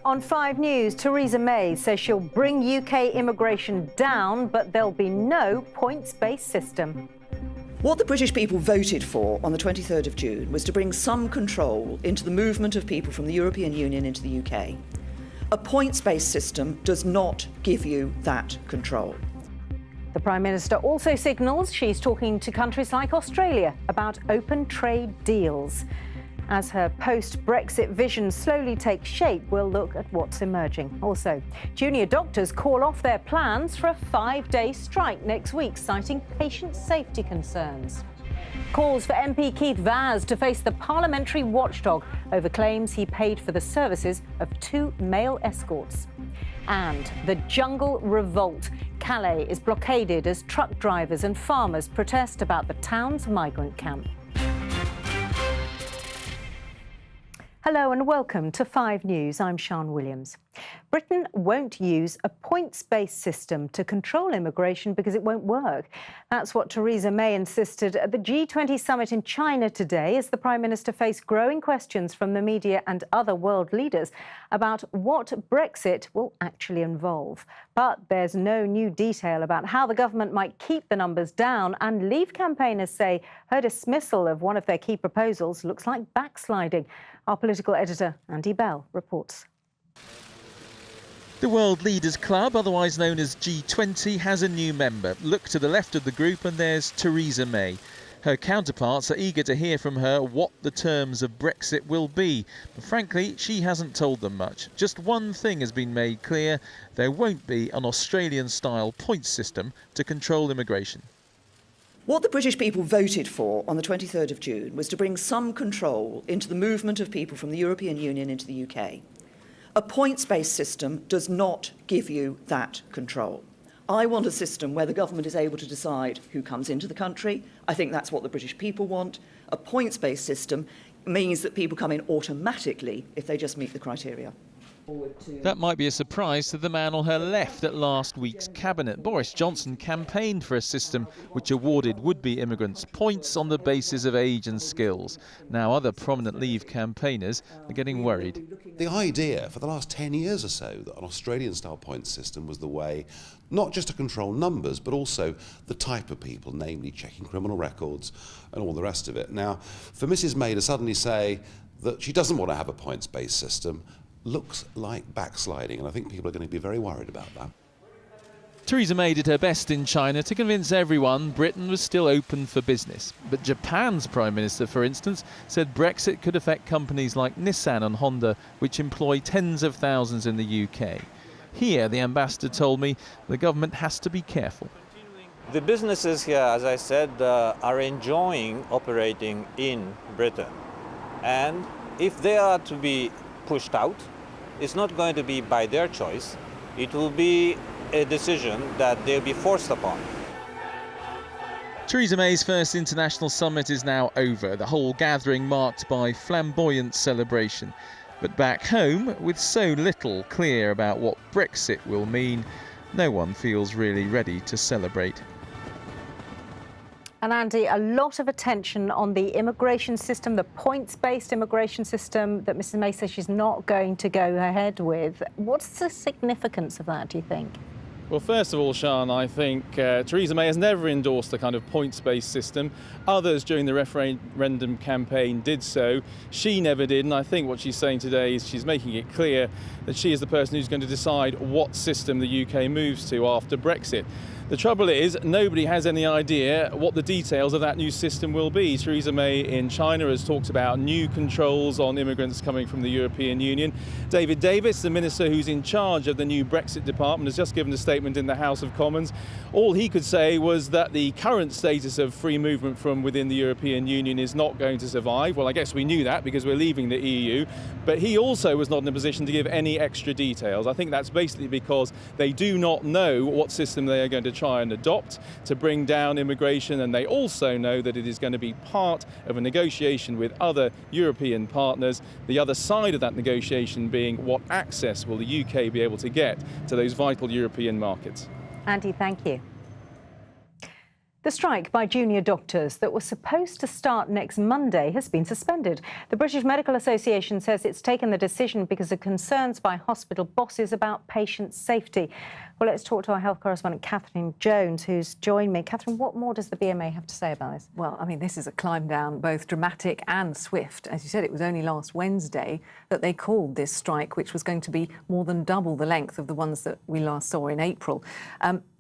On 5 News, Theresa May says she'll bring UK immigration down, but there'll be no points-based system. What the British people voted for on the 23rd of June was to bring some control into the movement of people from the European Union into the UK. A points-based system does not give you that control. The Prime Minister also signals she's talking to countries like Australia about open trade deals. As her post-Brexit vision slowly takes shape, we'll look at what's emerging. Also, junior doctors call off their plans for a 5-day strike next week, citing patient safety concerns. Calls for MP Keith Vaz to face the parliamentary watchdog over claims he paid for the services of 2 male escorts. And the jungle revolt. Calais is blockaded as truck drivers and farmers protest about the town's migrant camp. Hello and welcome to 5 News. I'm Sian Williams. Britain won't use a points-based system to control immigration because it won't work. That's what Theresa May insisted at the G20 summit in China today, as the Prime Minister faced growing questions from the media and other world leaders about what Brexit will actually involve. But there's no new detail about how the government might keep the numbers down, and Leave campaigners say her dismissal of one of their key proposals looks like backsliding. Our political editor, Andy Bell, reports. The World Leaders Club, otherwise known as G20, has a new member. Look to the left of the group and there's Theresa May. Her counterparts are eager to hear from her what the terms of Brexit will be. But frankly, she hasn't told them much. Just one thing has been made clear: there won't be an Australian-style points system to control immigration. What the British people voted for on the 23rd of June was to bring some control into the movement of people from the European Union into the UK. A points-based system does not give you that control. I want a system where the government is able to decide who comes into the country. I think that's what the British people want. A points-based system means that people come in automatically if they just meet the criteria. That might be a surprise to the man on her left at last week's cabinet. Boris Johnson campaigned for a system which awarded would-be immigrants points on the basis of age and skills. Now other prominent Leave campaigners are getting worried. The idea for the last 10 years or so that an Australian-style points system was the way not just to control numbers but also the type of people, namely checking criminal records and all the rest of it. Now, for Mrs May to suddenly say that she doesn't want to have a points-based system looks like backsliding, and I think people are going to be very worried about that. Theresa May did her best in China to convince everyone Britain was still open for business. But Japan's Prime Minister, for instance, said Brexit could affect companies like Nissan and Honda, which employ tens of thousands in the UK. Here, the ambassador told me the government has to be careful. The businesses here, as I said, are enjoying operating in Britain. And if they are to be pushed out, it's not going to be by their choice. It will be a decision that they'll be forced upon. Theresa May's first international summit is now over, the whole gathering marked by flamboyant celebration. But back home, with so little clear about what Brexit will mean, no one feels really ready to celebrate. And Andy, a lot of attention on the immigration system, the points-based immigration system that Mrs May says she's not going to go ahead with. What's the significance of that, do you think? Well, first of all, Sian, I think Theresa May has never endorsed the kind of points-based system. Others during the referendum campaign did so. She never did, and I think what she's saying today is she's making it clear that she is the person who's going to decide what system the UK moves to after Brexit. The trouble is, nobody has any idea what the details of that new system will be. Theresa May in China has talked about new controls on immigrants coming from the European Union. David Davis, the minister who's in charge of the new Brexit department, has just given a statement in the House of Commons. All he could say was that the current status of free movement from within the European Union is not going to survive. Well, I guess we knew that because we're leaving the EU. But he also was not in a position to give any extra details. I think that's basically because they do not know what system they are going to try and adopt to bring down immigration, and they also know that it is going to be part of a negotiation with other European partners, the other side of that negotiation being what access will the UK be able to get to those vital European markets. Andy, thank you. The strike by junior doctors that was supposed to start next Monday has been suspended. The British Medical Association says it's taken the decision because of concerns by hospital bosses about patient safety. Well, let's talk to our health correspondent, Catherine Jones, who's joined me. Catherine, what more does the BMA have to say about this? Well, I mean, this is a climb down, both dramatic and swift. As you said, it was only last Wednesday that they called this strike, which was going to be more than double the length of the ones that we last saw in April.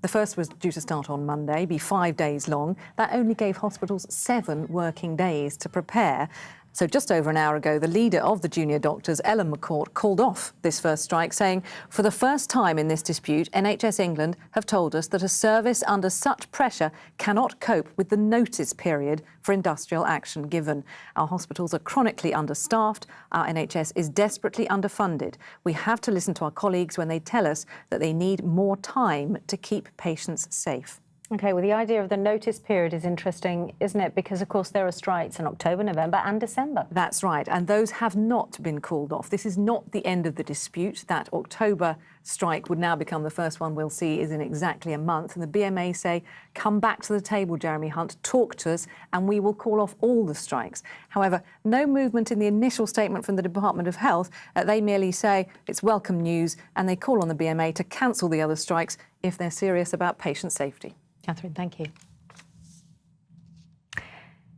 The first was due to start on Monday, be 5 days long. That only gave hospitals 7 working days to prepare. So just over an hour ago, the leader of the junior doctors, Ellen McCourt, called off this first strike, saying, for the first time in this dispute, NHS England have told us that a service under such pressure cannot cope with the notice period for industrial action given. Our hospitals are chronically understaffed. Our NHS is desperately underfunded. We have to listen to our colleagues when they tell us that they need more time to keep patients safe. OK, well, the idea of the notice period is interesting, isn't it? Because, of course, there are strikes in October, November and December. That's right. And those have not been called off. This is not the end of the dispute. That October strike would now become the first one we'll see is in exactly a month. And the BMA say, come back to the table, Jeremy Hunt, talk to us, and we will call off all the strikes. However, no movement in the initial statement from the Department of Health. They merely say it's welcome news, and they call on the BMA to cancel the other strikes if they're serious about patient safety. Catherine, thank you.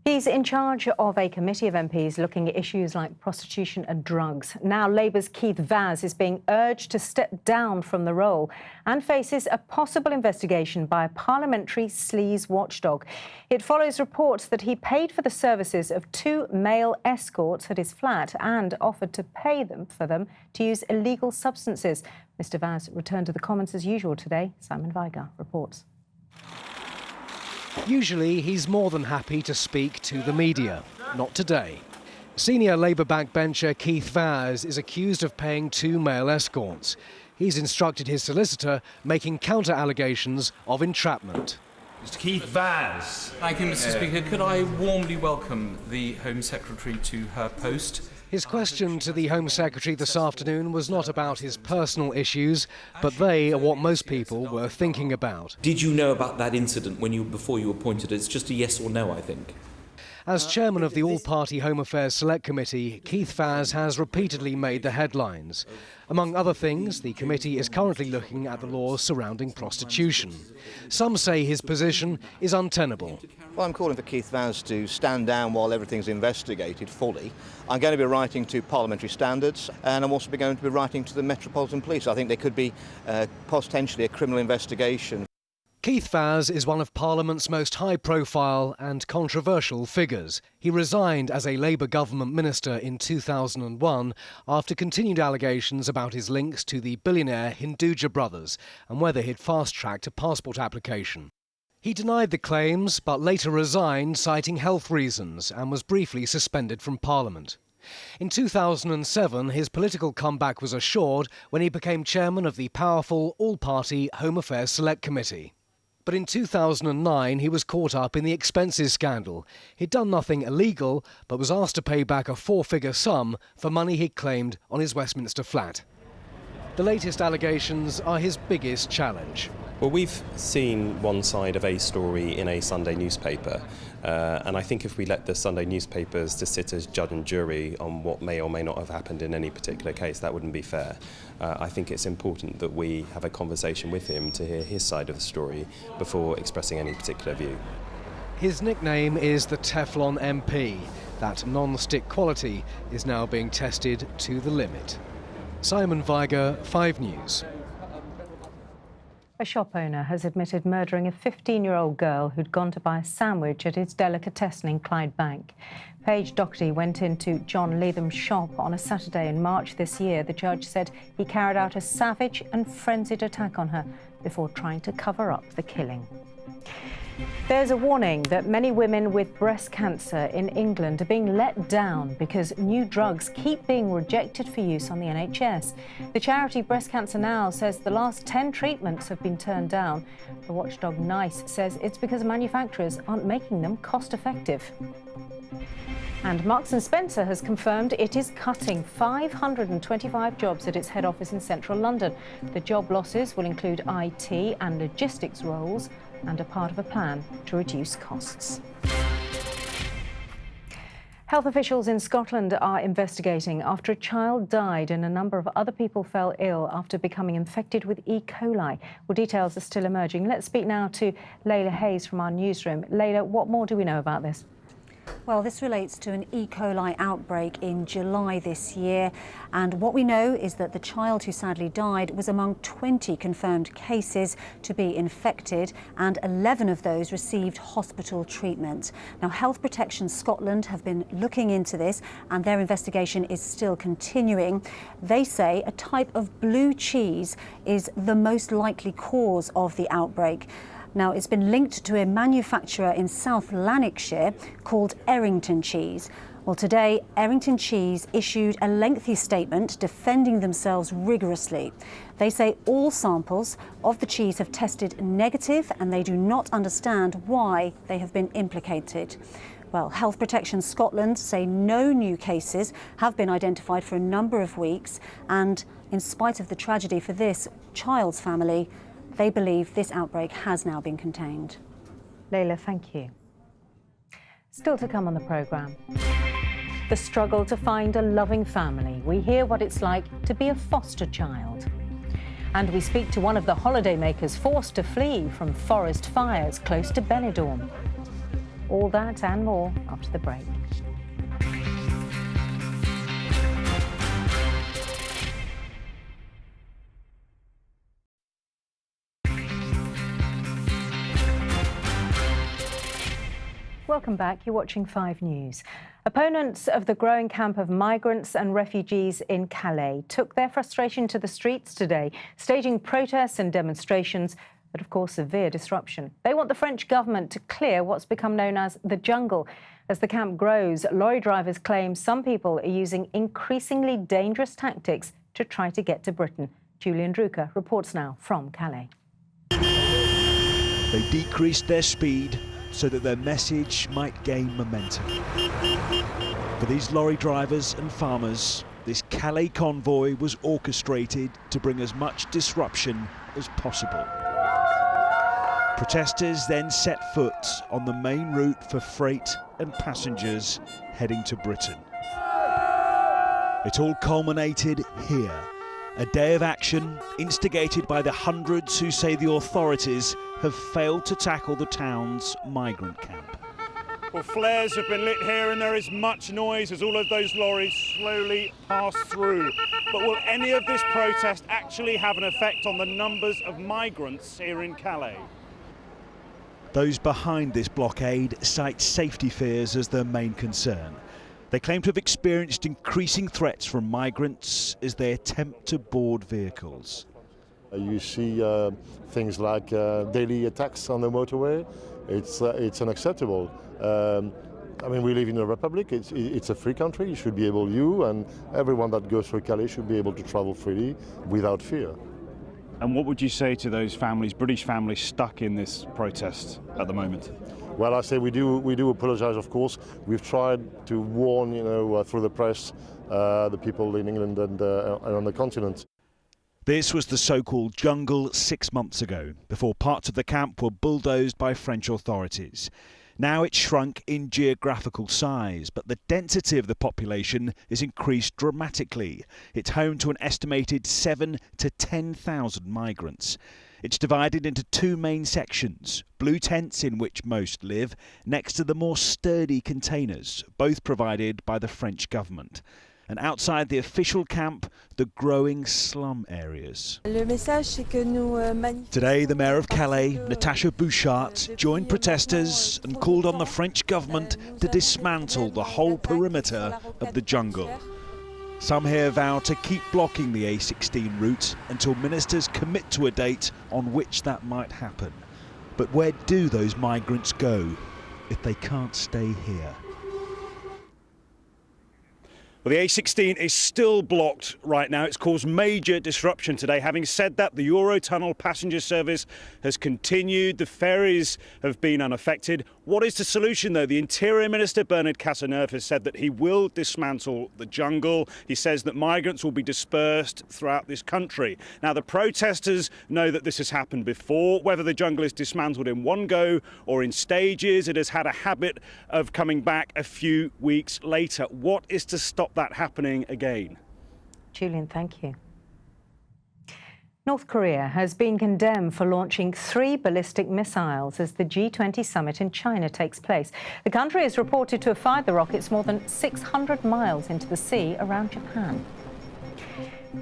He's in charge of a committee of MPs looking at issues like prostitution and drugs. Now Labour's Keith Vaz is being urged to step down from the role and faces a possible investigation by a parliamentary sleaze watchdog. It follows reports that he paid for the services of 2 male escorts at his flat and offered to pay them for them to use illegal substances. Mr Vaz returned to the Commons as usual today. Simon Vigar reports. Usually, he's more than happy to speak to the media. Not today. Senior Labour backbencher Keith Vaz is accused of paying 2 male escorts. He's instructed his solicitor making counter-allegations of entrapment. Mr Keith Vaz. Thank you, Mr Speaker. Could I warmly welcome the Home Secretary to her post? His question to the Home Secretary this afternoon was not about his personal issues, but they are what most people were thinking about. Did you know about that incident before you appointed? It's just a yes or no, I think. As chairman of the All-Party Home Affairs Select Committee, Keith Vaz has repeatedly made the headlines. Among other things, the committee is currently looking at the laws surrounding prostitution. Some say his position is untenable. Well, I'm calling for Keith Vaz to stand down while everything's investigated fully. I'm going to be writing to parliamentary standards, and I'm also going to be writing to the Metropolitan Police. I think there could be potentially a criminal investigation. Keith Vaz is one of Parliament's most high-profile and controversial figures. He resigned as a Labour government minister in 2001 after continued allegations about his links to the billionaire Hinduja brothers and whether he'd fast-tracked a passport application. He denied the claims, but later resigned, citing health reasons, and was briefly suspended from Parliament. In 2007, his political comeback was assured when he became chairman of the powerful All-Party Home Affairs Select Committee. But in 2009, he was caught up in the expenses scandal. He'd done nothing illegal, but was asked to pay back a 4-figure sum for money he'd claimed on his Westminster flat. The latest allegations are his biggest challenge. Well, we've seen one side of a story in a Sunday newspaper, and I think if we let the Sunday newspapers to sit as judge and jury on what may or may not have happened in any particular case, that wouldn't be fair. I think it's important that we have a conversation with him to hear his side of the story before expressing any particular view. His nickname is the Teflon MP. That non-stick quality is now being tested to the limit. Simon Vigar, 5 News. A shop owner has admitted murdering a 15-year-old girl who'd gone to buy a sandwich at his delicatessen in Clydebank. Paige Doherty went into John Leatham's shop on a Saturday in March this year. The judge said he carried out a savage and frenzied attack on her before trying to cover up the killing. There's a warning that many women with breast cancer in England are being let down because new drugs keep being rejected for use on the NHS. The charity Breast Cancer Now says the last 10 treatments have been turned down. The watchdog NICE says it's because manufacturers aren't making them cost-effective. And Marks & Spencer has confirmed it is cutting 525 jobs at its head office in central London. The job losses will include IT and logistics roles, and are part of a plan to reduce costs. Health officials in Scotland are investigating after a child died and a number of other people fell ill after becoming infected with E. coli. Well, details are still emerging. Let's speak now to Layla Hayes from our newsroom. Layla, what more do we know about this? Well, this relates to an E. coli outbreak in July this year. And what we know is that the child who sadly died was among 20 confirmed cases to be infected, and 11 of those received hospital treatment. Now, Health Protection Scotland have been looking into this, and their investigation is still continuing. They say a type of blue cheese is the most likely cause of the outbreak. Now, it's been linked to a manufacturer in South Lanarkshire called Errington Cheese. Well, today, Errington Cheese issued a lengthy statement defending themselves rigorously. They say all samples of the cheese have tested negative and they do not understand why they have been implicated. Well, Health Protection Scotland say no new cases have been identified for a number of weeks, and in spite of the tragedy for this child's family, they believe this outbreak has now been contained. Layla, thank you. Still to come on the programme. The struggle to find a loving family. We hear what it's like to be a foster child. And we speak to one of the holidaymakers forced to flee from forest fires close to Benidorm. All that and more after the break. Welcome back. You're watching 5 News. Opponents of the growing camp of migrants and refugees in Calais took their frustration to the streets today, staging protests and demonstrations, but of course severe disruption. They want the French government to clear what's become known as the jungle. As the camp grows, lorry drivers claim some people are using increasingly dangerous tactics to try to get to Britain. Julian Drucker reports now from Calais. They decreased their speed so that their message might gain momentum. For these lorry drivers and farmers, this Calais convoy was orchestrated to bring as much disruption as possible. Protesters then set foot on the main route for freight and passengers heading to Britain. It all culminated here. A day of action instigated by the hundreds who say the authorities have failed to tackle the town's migrant camp. Well, flares have been lit here and there is much noise as all of those lorries slowly pass through. But will any of this protest actually have an effect on the numbers of migrants here in Calais? Those behind this blockade cite safety fears as their main concern. They claim to have experienced increasing threats from migrants as they attempt to board vehicles. You see things like daily attacks on the motorway. It's unacceptable. I mean, we live in a republic. It's a free country. You should be able, you and everyone that goes through Calais should be able to travel freely without fear. And what would you say to those families, British families, stuck in this protest at the moment? Well, I say we do apologise, of course. We've tried to warn, through the press, the people in England and on the continent. This was the so-called jungle 6 months ago, before parts of the camp were bulldozed by French authorities. Now it's shrunk in geographical size, but the density of the population is increased dramatically. It's home to an estimated 7,000 to 10,000 migrants. It's divided into 2 main sections, blue tents in which most live, next to the more sturdy containers, both provided by the French government. And outside the official camp, the growing slum areas. Today, the Mayor of Calais, Natasha Bouchart, joined protesters and called on the French government to dismantle the whole perimeter of the jungle. Some here vow to keep blocking the A16 route until ministers commit to a date on which that might happen. But where do those migrants go if they can't stay here? Well, the A16 is still blocked right now. It's caused major disruption today. Having said that, the Eurotunnel passenger service has continued. The ferries have been unaffected. What is the solution, though? The Interior Minister, Bernard Cazeneuve, has said that he will dismantle the jungle. He says that migrants will be dispersed throughout this country. Now, the protesters know that this has happened before. Whether the jungle is dismantled in one go or in stages, it has had a habit of coming back a few weeks later. What is to stop that happening again? Julian, thank you. North Korea has been condemned for launching 3 ballistic missiles as the G20 summit in China takes place. The country is reported to have fired the rockets more than 600 miles into the sea around Japan.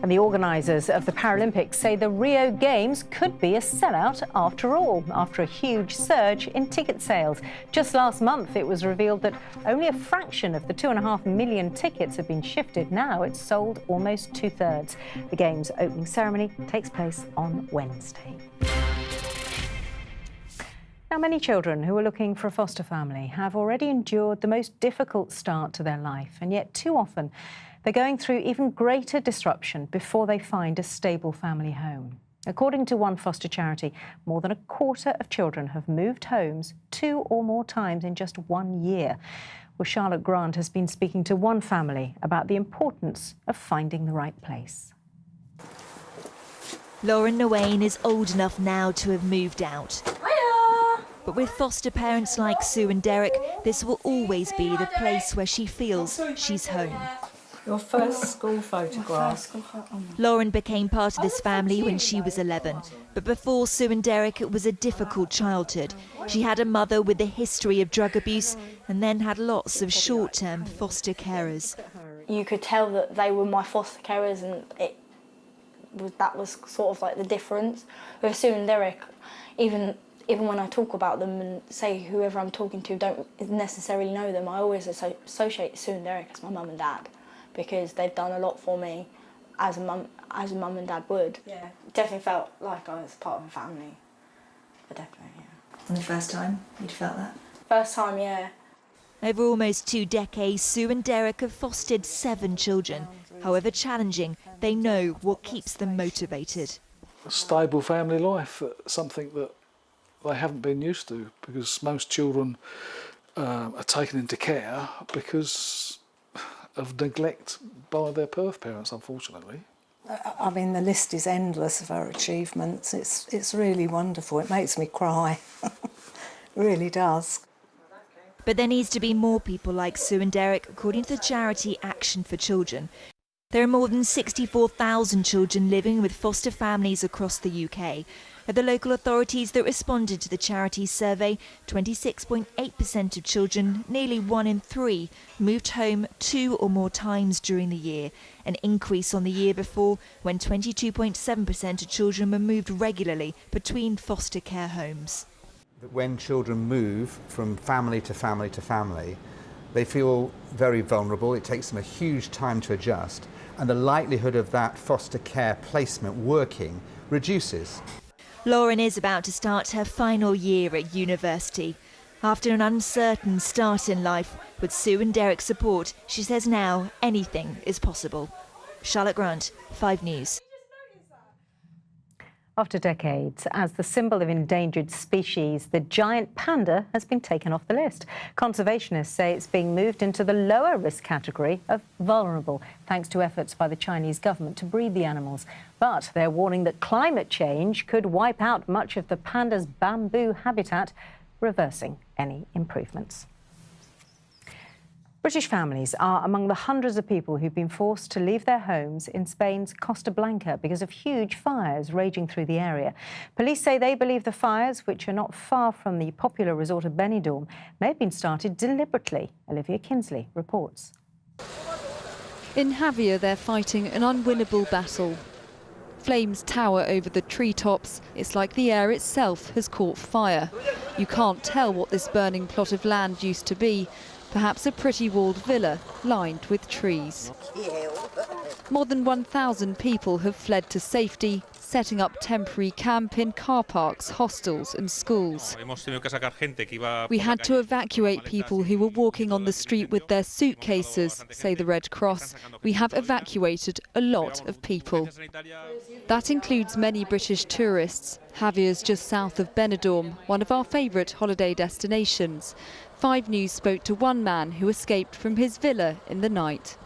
And the organisers of the Paralympics say the Rio Games could be a sellout after all, after a huge surge in ticket sales. Just last month, it was revealed that only a fraction of the 2.5 million tickets have been shifted. Now it's sold almost 2/3. The Games opening ceremony takes place on Wednesday. Now, many children who are looking for a foster family have already endured the most difficult start to their life, and yet too often they're going through even greater disruption before they find a stable family home. According to one foster charity, more than a quarter of children have moved homes 2 or more times in just 1 year. Well, Charlotte Grant has been speaking to one family about the importance of finding the right place. Lauren Nowain is old enough now to have moved out. But with foster parents like Sue and Derek, this will always be the place where she feels she's home. Your first school photograph. Lauren became part of this family when she was 11. But before Sue and Derek, it was a difficult childhood. She had a mother with a history of drug abuse and then had lots of short-term foster carers. You could tell that they were my foster carers, and that was sort of like the difference. With Sue and Derek, even when I talk about them and say whoever I'm talking to don't necessarily know them, I always associate Sue and Derek as my mum and dad, because they've done a lot for me as a mum and dad would. Yeah, definitely felt like I was part of a family. Definitely, yeah. And the first time you'd felt that? First time, yeah. Over almost 2 decades, Sue and Derek have fostered 7 children. However challenging, they know what keeps them motivated. A stable family life, something that they haven't been used to, because most children are taken into care because of neglect by their birth parents, unfortunately. I mean, the list is endless of our achievements. It's really wonderful. It makes me cry. It really does. But there needs to be more people like Sue and Derek, according to the charity Action for Children. There are more than 64,000 children living with foster families across the UK. Of the local authorities that responded to the charity's survey, 26.8% of children, nearly 1 in 3, moved home 2 or more times during the year, an increase on the year before when 22.7% of children were moved regularly between foster care homes. When children move from family to family to family, they feel very vulnerable. It takes them a huge time to adjust, and the likelihood of that foster care placement working reduces. Lauren is about to start her final year at university. After an uncertain start in life, with Sue and Derek's support, she says now anything is possible. Charlotte Grant, 5 News. After decades, as the symbol of endangered species, the giant panda has been taken off the list. Conservationists say it's being moved into the lower risk category of vulnerable, thanks to efforts by the Chinese government to breed the animals. But they're warning that climate change could wipe out much of the panda's bamboo habitat, reversing any improvements. British families are among the hundreds of people who've been forced to leave their homes in Spain's Costa Blanca because of huge fires raging through the area. Police say they believe the fires, which are not far from the popular resort of Benidorm, may have been started deliberately. Olivia Kinsley reports. In Javier, they're fighting an unwinnable battle. Flames tower over the treetops. It's like the air itself has caught fire. You can't tell what this burning plot of land used to be. Perhaps a pretty walled villa lined with trees. More than 1,000 people have fled to safety. setting up temporary camp in car parks, hostels and schools. We had to evacuate people who were walking on the street with their suitcases, say the Red Cross. We have evacuated a lot of people. That includes many British tourists. Javier's just south of Benidorm, one of our favourite holiday destinations. 5 News spoke to one man who escaped from his villa in the night.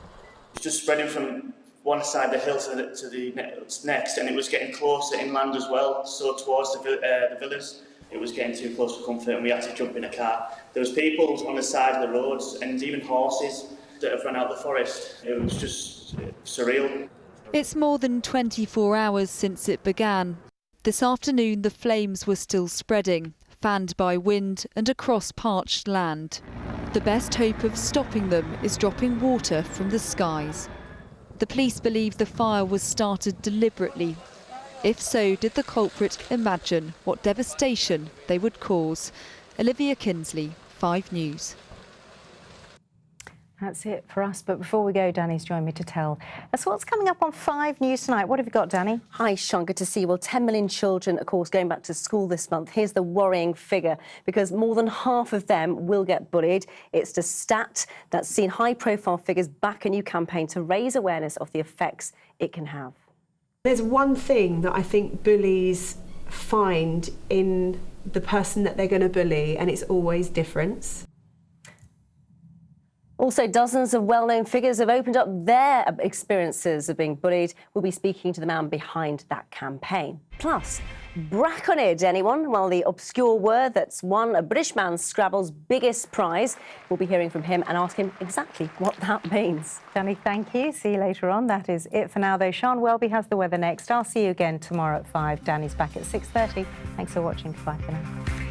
It's just spreading from one side of the hill to the next, and it was getting closer inland as well, so towards the villas. It was getting too close for comfort and we had to jump in a car. There was people on the side of the roads and even horses that have run out of the forest. It was just surreal. It's more than 24 hours since it began. This afternoon the flames were still spreading, fanned by wind and across parched land. The best hope of stopping them is dropping water from the skies. The police believe the fire was started deliberately. If so, did the culprit imagine what devastation they would cause? Olivia Kinsley, 5 News. That's it for us. But before we go, Danny's joined me to tell us what's coming up on 5 News tonight. What have you got, Danny? Hi, Sean. Good to see you. Well, 10 million children, of course, going back to school this month. Here's the worrying figure, because more than half of them will get bullied. It's the stat that's seen high-profile figures back a new campaign to raise awareness of the effects it can have. There's one thing that I think bullies find in the person that they're going to bully, and it's always difference. Also, dozens of well-known figures have opened up their experiences of being bullied. We'll be speaking to the man behind that campaign. Plus, Braconid, anyone? Well, the obscure word that's won a British man's Scrabble's biggest prize. We'll be hearing from him and ask him exactly what that means. Danny, thank you. See you later on. That is it for now, though. Sean Welby has the weather next. I'll see you again tomorrow at 5. Danny's back at 6:30. Thanks for watching. Bye for now.